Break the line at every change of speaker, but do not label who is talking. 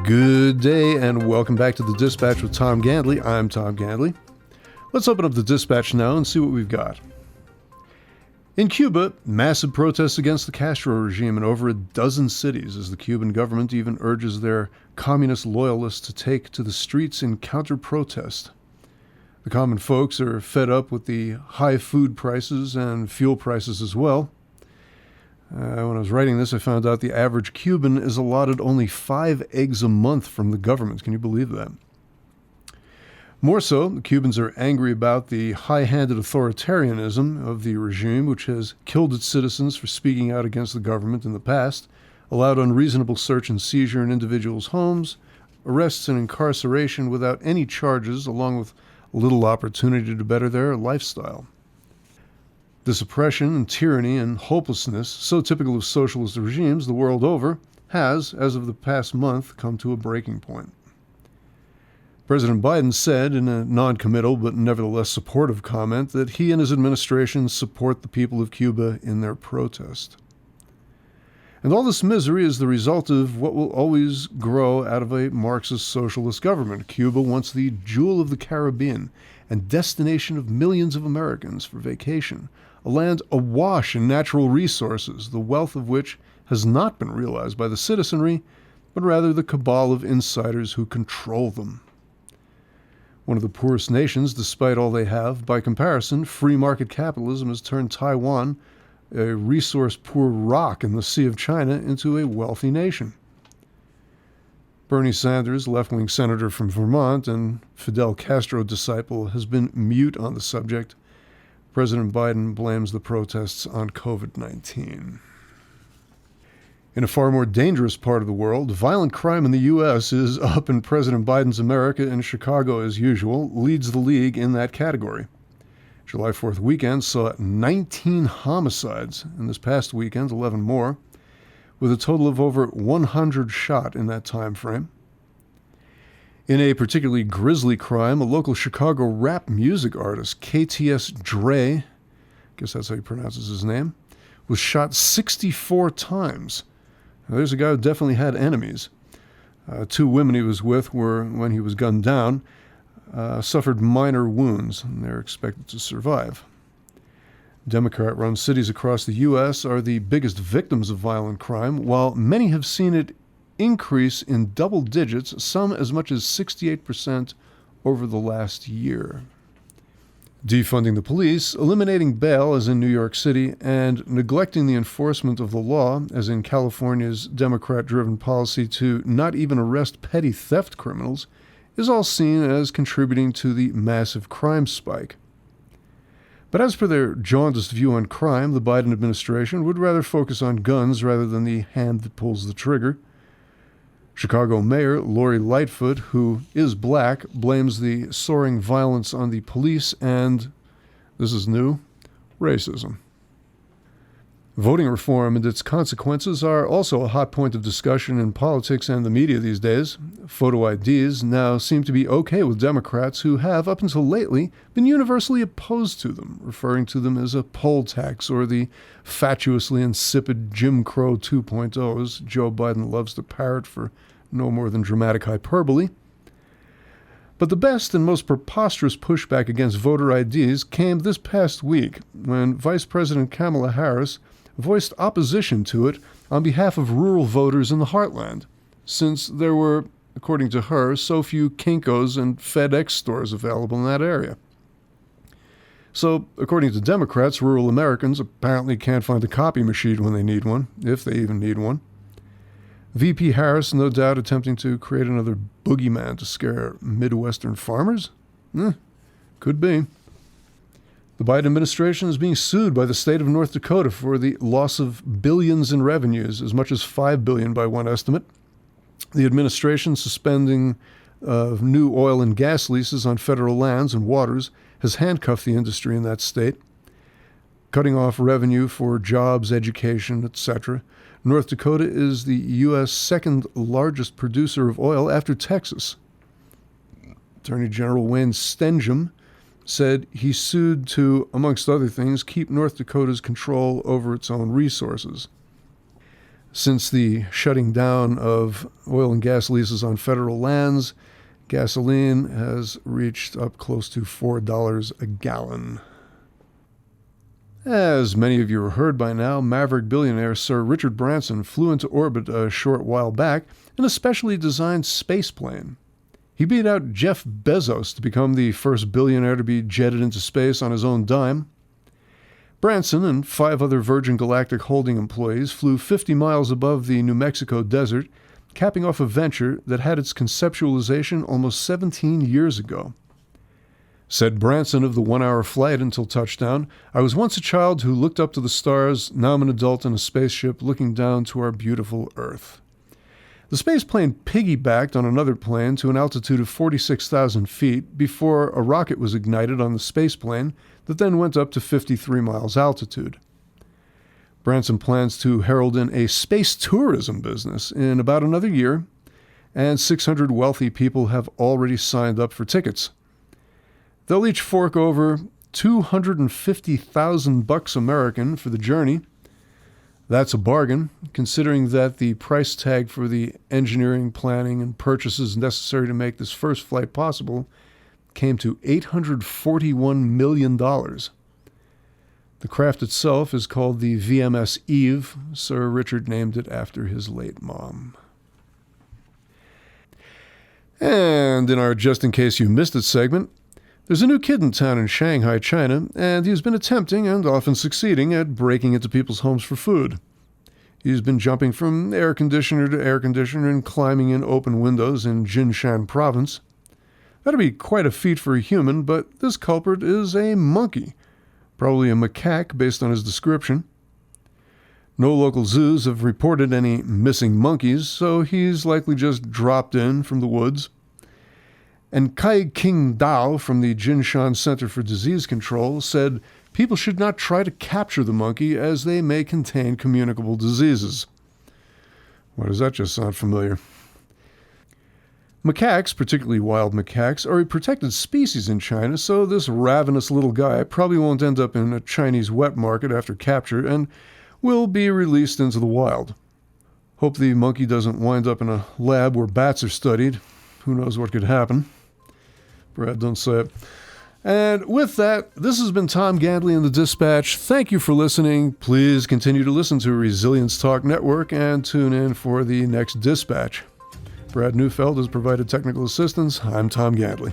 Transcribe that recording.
Good day and welcome back to the Dispatch with Tom Gandley. I'm Tom Gandley. Let's open up the Dispatch now and see what we've got. In Cuba, massive protests against the Castro regime in over a dozen cities as the Cuban government even urges their communist loyalists to take to the streets in counter-protest. The common folks are fed up with the high food prices and fuel prices as well. When I was writing this, I found out the average Cuban is allotted only 5 eggs a month from the government. Can you believe that? More so, the Cubans are angry about the high-handed authoritarianism of the regime, which has killed its citizens for speaking out against the government in the past, allowed unreasonable search and seizure in individuals' homes, arrests and incarceration without any charges, along with little opportunity to better their lifestyle. This oppression and tyranny and hopelessness, so typical of socialist regimes the world over, has, as of the past month, come to a breaking point. President Biden said in a non-committal but nevertheless supportive comment that he and his administration support the people of Cuba in their protest. And all this misery is the result of what will always grow out of a Marxist socialist government. Cuba, once the jewel of the Caribbean and destination of millions of Americans for vacation, a land awash in natural resources, the wealth of which has not been realized by the citizenry, but rather the cabal of insiders who control them. One of the poorest nations, despite all they have, by comparison, free market capitalism has turned Taiwan, a resource-poor rock in the Sea of China, into a wealthy nation. Bernie Sanders, left-wing senator from Vermont and Fidel Castro disciple, has been mute on the subject. President Biden blames the protests on COVID-19. In a far more dangerous part of the world, violent crime in the U.S. is up, and President Biden's America in Chicago, as usual, leads the league in that category. July 4th weekend saw 19 homicides, and this past weekend 11 more, with a total of over 100 shot in that time frame. In a particularly grisly crime, a local Chicago rap music artist, KTS Dre, I guess that's how he pronounces his name, was shot 64 times. Now, there's a guy who definitely had enemies. 2 women he was with were, when he was gunned down, suffered minor wounds, and they're expected to survive. Democrat-run cities across the U.S. are the biggest victims of violent crime, while many have seen it increase in double digits, some as much as 68% over the last year. Defunding the police, eliminating bail, as in New York City, and neglecting the enforcement of the law, as in California's Democrat-driven policy to not even arrest petty theft criminals, is all seen as contributing to the massive crime spike. But as per their jaundiced view on crime, the Biden administration would rather focus on guns rather than the hand that pulls the trigger. Chicago Mayor Lori Lightfoot, who is black, blames the soaring violence on the police and, this is new, racism. Voting reform and its consequences are also a hot point of discussion in politics and the media these days. Photo IDs now seem to be okay with Democrats who have, up until lately, been universally opposed to them, referring to them as a poll tax or the fatuously insipid Jim Crow 2.0, as Joe Biden loves to parrot for no more than dramatic hyperbole. But the best and most preposterous pushback against voter IDs came this past week when Vice President Kamala Harris voiced opposition to it on behalf of rural voters in the heartland, since there were, according to her, so few Kinko's and FedEx stores available in that area. So, according to Democrats, rural Americans apparently can't find a copy machine when they need one, if they even need one. VP Harris, no doubt, attempting to create another boogeyman to scare Midwestern farmers? Could be. The Biden administration is being sued by the state of North Dakota for the loss of billions in revenues, as much as $5 billion by one estimate. The administration suspending new oil and gas leases on federal lands and waters has handcuffed the industry in that state, cutting off revenue for jobs, education, etc. North Dakota is the U.S. second largest producer of oil after Texas. Attorney General Wayne Stenehjem said he sued to, amongst other things, keep North Dakota's control over its own resources. Since the shutting down of oil and gas leases on federal lands, gasoline has reached up close to $4 a gallon. As many of you have heard by now, maverick billionaire Sir Richard Branson flew into orbit a short while back in a specially designed space plane. He beat out Jeff Bezos to become the first billionaire to be jetted into space on his own dime. Branson and 5 other Virgin Galactic Holding employees flew 50 miles above the New Mexico desert, capping off a venture that had its conceptualization almost 17 years ago. Said Branson of the 1-hour flight until touchdown, "I was once a child who looked up to the stars. Now I'm an adult in a spaceship looking down to our beautiful Earth." The space plane piggybacked on another plane to an altitude of 46,000 feet before a rocket was ignited on the space plane that then went up to 53 miles altitude. Branson plans to herald in a space tourism business in about another year, and 600 wealthy people have already signed up for tickets. They'll each fork over $250,000 American for the journey. That's a bargain, considering that the price tag for the engineering, planning, and purchases necessary to make this first flight possible came to $841 million. The craft itself is called the VMS Eve. Sir Richard named it after his late mom. And in our Just In Case You Missed It segment, there's a new kid in town in Shanghai, China, and he's been attempting, and often succeeding, at breaking into people's homes for food. He's been jumping from air conditioner to air conditioner and climbing in open windows in Jinshan province. That'd be quite a feat for a human, but this culprit is a monkey, probably a macaque based on his description. No local zoos have reported any missing monkeys, so he's likely just dropped in from the woods. And Kai King Dao from the Jinshan Center for Disease Control said people should not try to capture the monkey as they may contain communicable diseases. Why does that just sound familiar? Macaques, particularly wild macaques, are a protected species in China, so this ravenous little guy probably won't end up in a Chinese wet market after capture and will be released into the wild. Hope the monkey doesn't wind up in a lab where bats are studied. Who knows what could happen? Brad, don't say it. And with that, this has been Tom Gandley in the Dispatch. Thank you for listening. Please continue to listen to Resilience Talk Network and tune in for the next Dispatch. Brad Neufeld has provided technical assistance. I'm Tom Gandley.